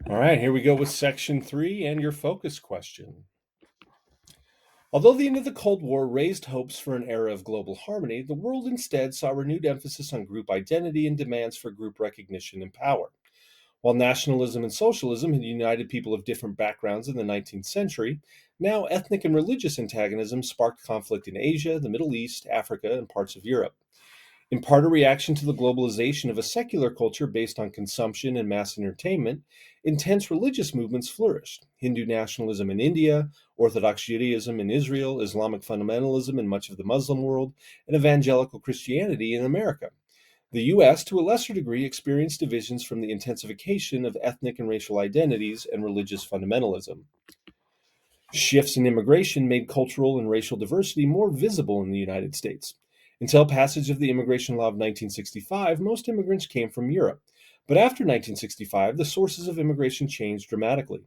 All right, here we go with section 3 and your focus question. Although the end of the Cold War raised hopes for an era of global harmony, the world instead saw renewed emphasis on group identity and demands for group recognition and power. While nationalism and socialism had united people of different backgrounds in the 19th century, now ethnic and religious antagonism sparked conflict in Asia, the Middle East, Africa, and parts of Europe. In part a reaction to the globalization of a secular culture based on consumption and mass entertainment, intense religious movements flourished. Hindu nationalism in India, Orthodox Judaism in Israel, Islamic fundamentalism in much of the Muslim world, and evangelical Christianity in America. The US, to a lesser degree, experienced divisions from the intensification of ethnic and racial identities and religious fundamentalism. Shifts in immigration made cultural and racial diversity more visible in the United States. Until passage of the Immigration Law of 1965, most immigrants came from Europe. But after 1965, the sources of immigration changed dramatically.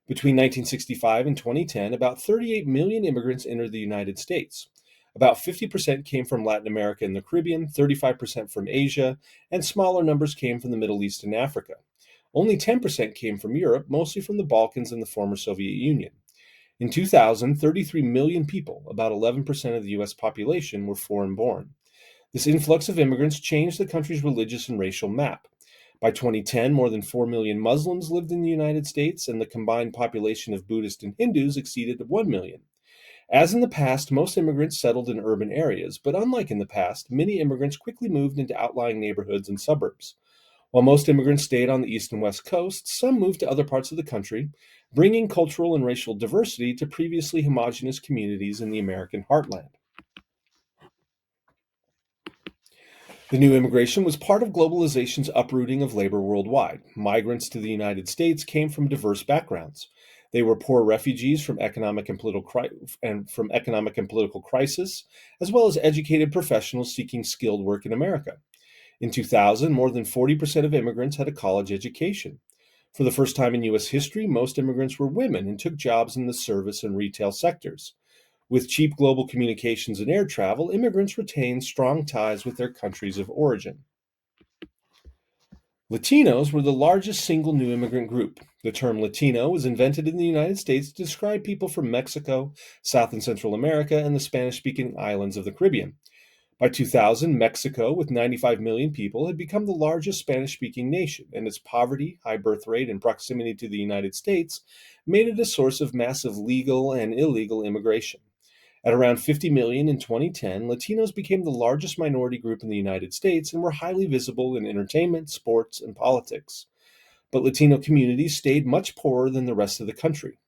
Between 1965 and 2010, about 38 million immigrants entered the United States. About 50% came from Latin America and the Caribbean, 35% from Asia, and smaller numbers came from the Middle East and Africa. Only 10% came from Europe, mostly from the Balkans and the former Soviet Union. In 2000, 33 million people, about 11% of the U.S. population, were foreign born. This influx of immigrants changed the country's religious and racial map. By 2010, more than 4 million Muslims lived in the United States, and the combined population of Buddhists and Hindus exceeded 1 million. As in the past, most immigrants settled in urban areas, but unlike in the past, many immigrants quickly moved into outlying neighborhoods and suburbs. While most immigrants stayed on the east and west coasts, some moved to other parts of the country, bringing cultural and racial diversity to previously homogeneous communities in the American heartland. The new immigration was part of globalization's uprooting of labor worldwide. Migrants to the United States came from diverse backgrounds. They were poor refugees from economic and political crisis, as well as educated professionals seeking skilled work in America. In 2000, more than 40% of immigrants had a college education. For the first time in U.S. history, most immigrants were women and took jobs in the service and retail sectors. With cheap global communications and air travel, immigrants retained strong ties with their countries of origin. Latinos were the largest single new immigrant group. The term Latino was invented in the United States to describe people from Mexico, South and Central America, and the Spanish speaking islands of the Caribbean. By 2000, Mexico, with 95 million people, had become the largest Spanish speaking nation, and its poverty, high birth rate, and proximity to the United States made it a source of massive legal and illegal immigration. At around 50 million in 2010, Latinos became the largest minority group in the United States and were highly visible in entertainment, sports, and politics. But Latino communities stayed much poorer than the rest of the country.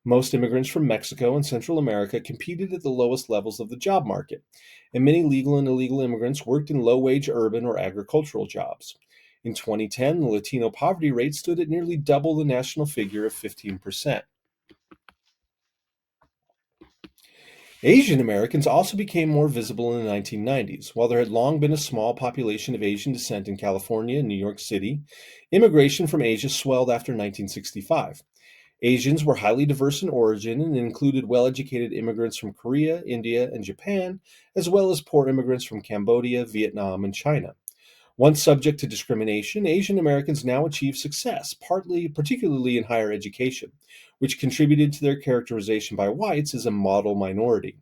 Most immigrants from Mexico and Central America competed at the lowest levels of the job market, and many legal and illegal immigrants worked in low wage urban or agricultural jobs. In 2010, the Latino poverty rate stood at nearly double the national figure of 15%. Asian Americans also became more visible in the 1990s. While there had long been a small population of Asian descent in California and New York City, immigration from Asia swelled after 1965. Asians were highly diverse in origin and included well educated immigrants from Korea, India, and Japan, as well as poor immigrants from Cambodia, Vietnam, and China. Once subject to discrimination, Asian Americans now achieve success, particularly in higher education, which contributed to their characterization by whites as a model minority.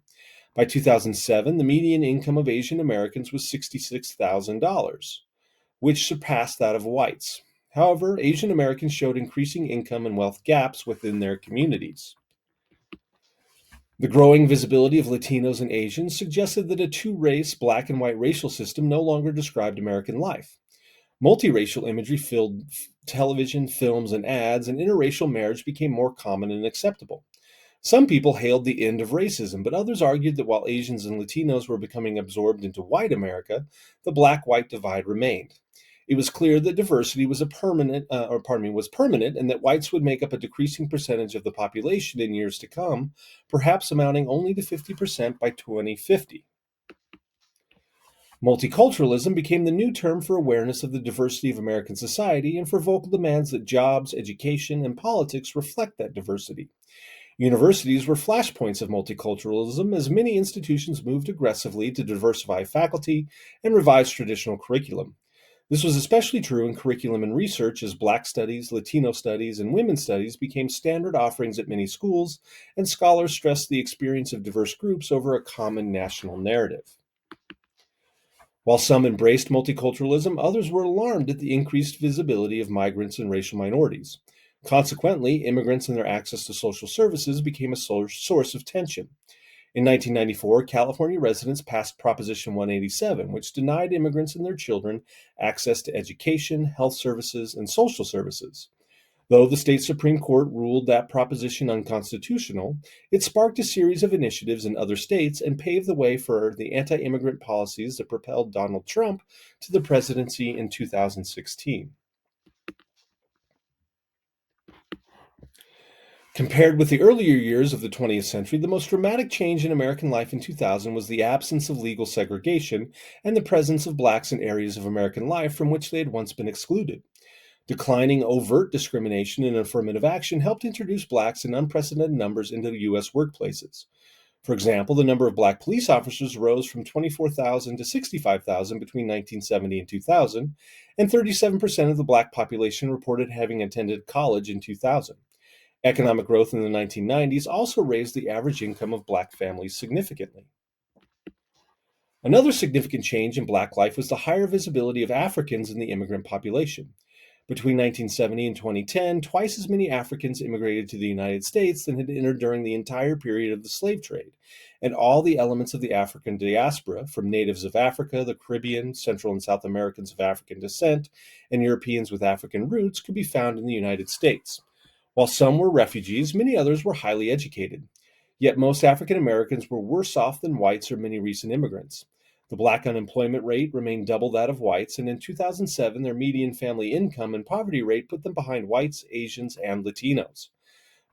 By 2007, the median income of Asian Americans was $66,000, which surpassed that of whites. However, Asian Americans showed increasing income and wealth gaps within their communities. The growing visibility of Latinos and Asians suggested that a two race, black and white racial system no longer described American life. Multiracial imagery filled television, films, and ads, and interracial marriage became more common and acceptable. Some people hailed the end of racism, but others argued that while Asians and Latinos were becoming absorbed into white America, the black-white divide remained. It was clear that diversity was was permanent, and that whites would make up a decreasing percentage of the population in years to come, perhaps amounting only to 50% by 2050. Multiculturalism became the new term for awareness of the diversity of American society and for vocal demands that jobs, education, and politics reflect that diversity. Universities were flashpoints of multiculturalism as many institutions moved aggressively to diversify faculty and revise traditional curriculum. This was especially true in curriculum and research as Black studies, Latino studies, and women's studies became standard offerings at many schools, and scholars stressed the experience of diverse groups over a common national narrative. While some embraced multiculturalism, others were alarmed at the increased visibility of migrants and racial minorities. Consequently, immigrants and their access to social services became a source of tension. In 1994, California residents passed Proposition 187, which denied immigrants and their children access to education, health services, and social services. Though the state Supreme Court ruled that proposition unconstitutional, it sparked a series of initiatives in other states and paved the way for the anti immigrant policies that propelled Donald Trump to the presidency in 2016. Compared with the earlier years of the 20th century, the most dramatic change in American life in 2000 was the absence of legal segregation and the presence of blacks in areas of American life from which they had once been excluded. Declining overt discrimination and affirmative action helped introduce blacks in unprecedented numbers into U.S. workplaces. For example, the number of black police officers rose from 24,000 to 65,000 between 1970 and 2000, and 37% of the black population reported having attended college in 2000. Economic growth in the 1990s also raised the average income of black families significantly. Another significant change in black life was the higher visibility of Africans in the immigrant population. Between 1970 and 2010, twice as many Africans immigrated to the United States than had entered during the entire period of the slave trade, and all the elements of the African diaspora, from natives of Africa, the Caribbean, Central and South Americans of African descent, and Europeans with African roots, could be found in the United States. While some were refugees, many others were highly educated. Yet most African Americans were worse off than whites or many recent immigrants. The black unemployment rate remained double that of whites, and in 2007, their median family income and poverty rate put them behind whites, Asians, and Latinos.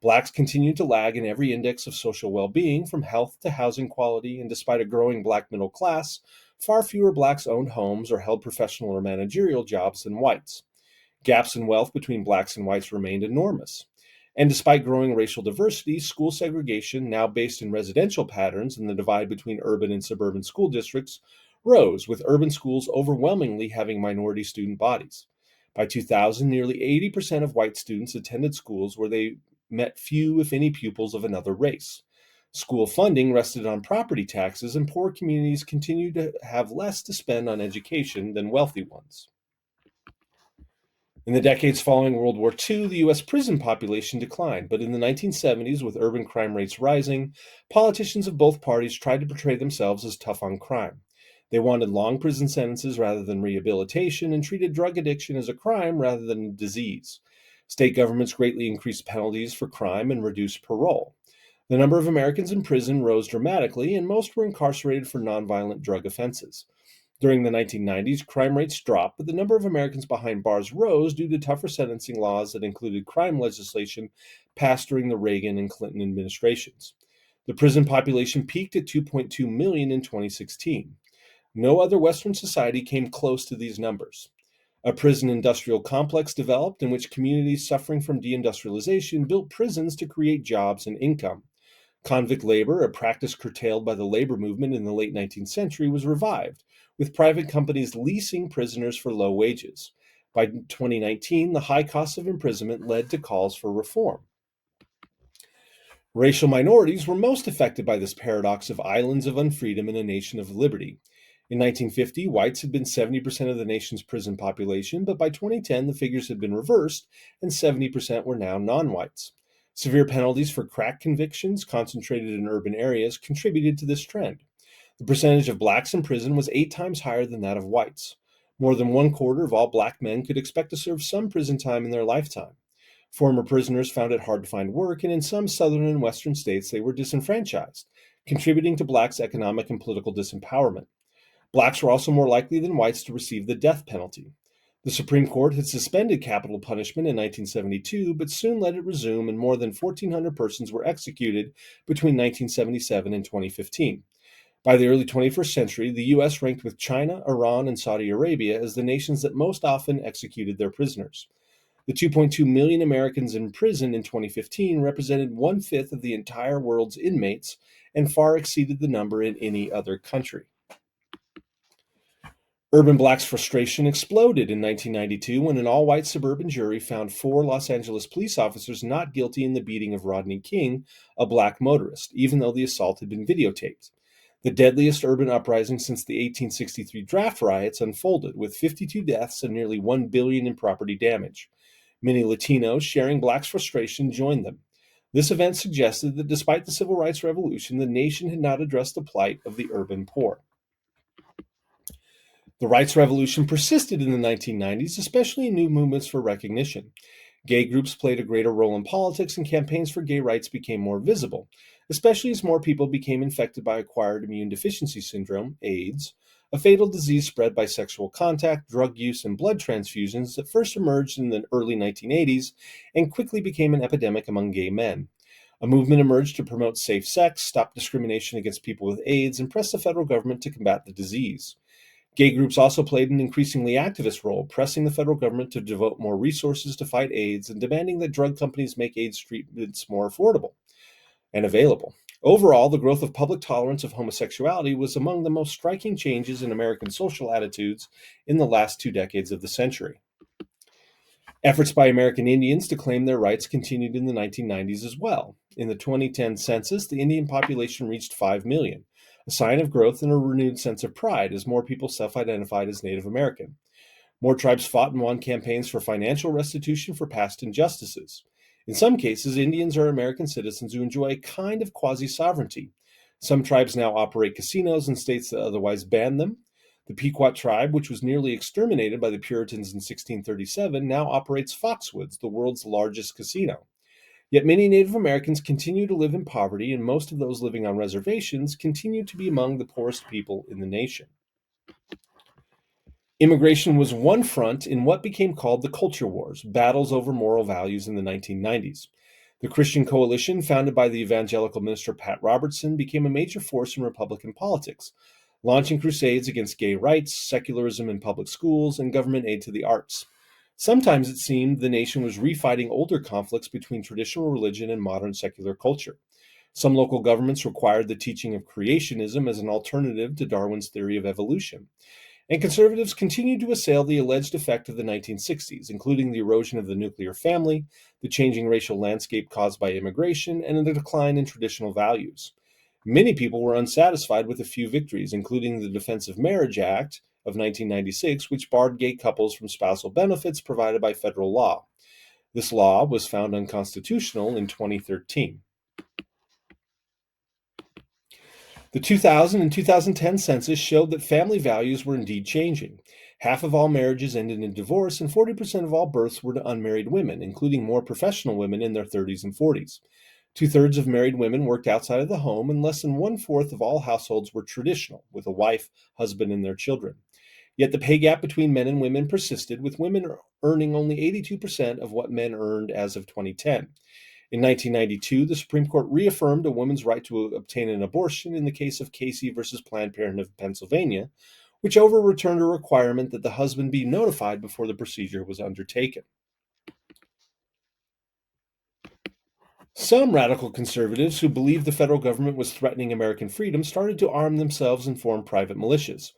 Blacks continue to lag in every index of social well being, from health to housing quality, and despite a growing black middle class, far fewer blacks owned homes or held professional or managerial jobs than whites. Gaps in wealth between blacks and whites remained enormous. And despite growing racial diversity, school segregation, now based in residential patterns and the divide between urban and suburban school districts, rose, with urban schools overwhelmingly having minority student bodies. By 2000, nearly 80% of white students attended schools where they met few, if any, pupils of another race. School funding rested on property taxes, and poor communities continued to have less to spend on education than wealthy ones. In the decades following World War II, the U.S. prison population declined, but in the 1970s, with urban crime rates rising, politicians of both parties tried to portray themselves as tough on crime. They wanted long prison sentences rather than rehabilitation and treated drug addiction as a crime rather than a disease. State governments greatly increased penalties for crime and reduced parole. The number of Americans in prison rose dramatically, and most were incarcerated for nonviolent drug offenses. During the 1990s, crime rates dropped, but the number of Americans behind bars rose due to tougher sentencing laws that included crime legislation passed during the Reagan and Clinton administrations. The prison population peaked at 2.2 million in 2016. No other Western society came close to these numbers. A prison industrial complex developed in which communities suffering from deindustrialization built prisons to create jobs and income. Convict labor, a practice curtailed by the labor movement in the late 19th century, was revived, with private companies leasing prisoners for low wages. By 2019, the high cost of imprisonment led to calls for reform. Racial minorities were most affected by this paradox of islands of unfreedom in a nation of liberty. In 1950, whites had been 70% of the nation's prison population, but by 2010, the figures had been reversed, and 70% were now non whites. Severe penalties for crack convictions, concentrated in urban areas, contributed to this trend. The percentage of blacks in prison was 8 times higher than that of whites. More than one quarter of all black men could expect to serve some prison time in their lifetime. Former prisoners found it hard to find work, and in some southern and western states, they were disenfranchised, contributing to blacks' economic and political disempowerment. Blacks were also more likely than whites to receive the death penalty. The Supreme Court had suspended capital punishment in 1972, but soon let it resume, and more than 1,400 persons were executed between 1977 and 2015. By the early 21st century, the U.S. ranked with China, Iran, and Saudi Arabia as the nations that most often executed their prisoners. The 2.2 million Americans in prison in 2015 represented one-fifth of the entire world's inmates and far exceeded the number in any other country. Urban blacks' frustration exploded in 1992 when an all-white suburban jury found 4 Los Angeles police officers not guilty in the beating of Rodney King, a black motorist, even though the assault had been videotaped. The deadliest urban uprising since the 1863 draft riots unfolded, with 52 deaths and nearly $1 billion in property damage. Many Latinos sharing blacks' frustration joined them. This event suggested that despite the civil rights revolution, the nation had not addressed the plight of the urban poor. The rights revolution persisted in the 1990s, especially in new movements for recognition. Gay groups played a greater role in politics, and campaigns for gay rights became more visible, especially as more people became infected by acquired immune deficiency syndrome, AIDS, a fatal disease spread by sexual contact, drug use, and blood transfusions that first emerged in the early 1980s and quickly became an epidemic among gay men. A movement emerged to promote safe sex, stop discrimination against people with AIDS, and press the federal government to combat the disease. Gay groups also played an increasingly activist role, pressing the federal government to devote more resources to fight AIDS and demanding that drug companies make AIDS treatments more affordable and available. Overall, the growth of public tolerance of homosexuality was among the most striking changes in American social attitudes in the last 2 decades of the century. Efforts by American Indians to claim their rights continued in the 1990s as well. In the 2010 census, the Indian population reached 5 million, a sign of growth and a renewed sense of pride as more people self-identified as Native American. More tribes fought and won campaigns for financial restitution for past injustices. In some cases, Indians are American citizens who enjoy a kind of quasi-sovereignty. Some tribes now operate casinos in states that otherwise banned them. The Pequot tribe, which was nearly exterminated by the Puritans in 1637, now operates Foxwoods, the world's largest casino. Yet many Native Americans continue to live in poverty, and most of those living on reservations continue to be among the poorest people in the nation. Immigration was one front in what became called the Culture Wars, battles over moral values in the 1990s. The Christian Coalition, founded by the evangelical minister Pat Robertson, became a major force in Republican politics, launching crusades against gay rights, secularism in public schools, and government aid to the arts. Sometimes it seemed the nation was refighting older conflicts between traditional religion and modern secular culture. Some local governments required the teaching of creationism as an alternative to Darwin's theory of evolution. And conservatives continued to assail the alleged effect of the 1960s, including the erosion of the nuclear family, the changing racial landscape caused by immigration, and a decline in traditional values. Many people were unsatisfied with a few victories, including the Defense of Marriage Act of 1996, which barred gay couples from spousal benefits provided by federal law. This law was found unconstitutional in 2013. The 2000 and 2010 census showed that family values were indeed changing. Half of all marriages ended in divorce, and 40% of all births were to unmarried women, including more professional women in their 30s and 40s. Two-thirds of married women worked outside of the home, and less than one-fourth of all households were traditional, with a wife, husband, and their children. Yet the pay gap between men and women persisted, with women earning only 82% of what men earned as of 2010. In 1992, the Supreme Court reaffirmed a woman's right to obtain an abortion in the case of Casey versus Planned Parenthood of Pennsylvania, which overturned a requirement that the husband be notified before the procedure was undertaken. Some radical conservatives who believed the federal government was threatening American freedom started to arm themselves and form private militias.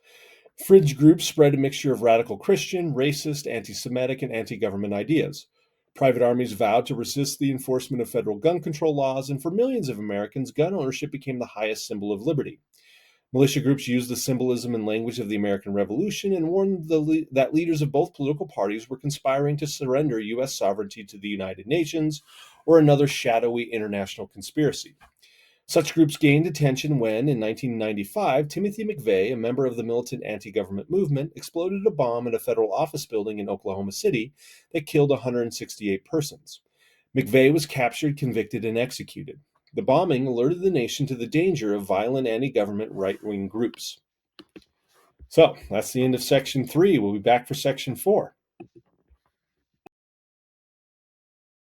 Fringe groups spread a mixture of radical Christian, racist, anti-Semitic, and anti-government ideas. Private armies vowed to resist the enforcement of federal gun control laws, and for millions of Americans, gun ownership became the highest symbol of liberty. Militia groups used the symbolism and language of the American Revolution and warned that leaders of both political parties were conspiring to surrender U.S. sovereignty to the United Nations or another shadowy international conspiracy. Such groups gained attention when, in 1995, Timothy McVeigh, a member of the militant anti-government movement, exploded a bomb in a federal office building in Oklahoma City that killed 168 persons. McVeigh was captured, convicted, and executed. The bombing alerted the nation to the danger of violent anti-government right-wing groups. So, that's the end of Section 3. We'll be back for Section 4.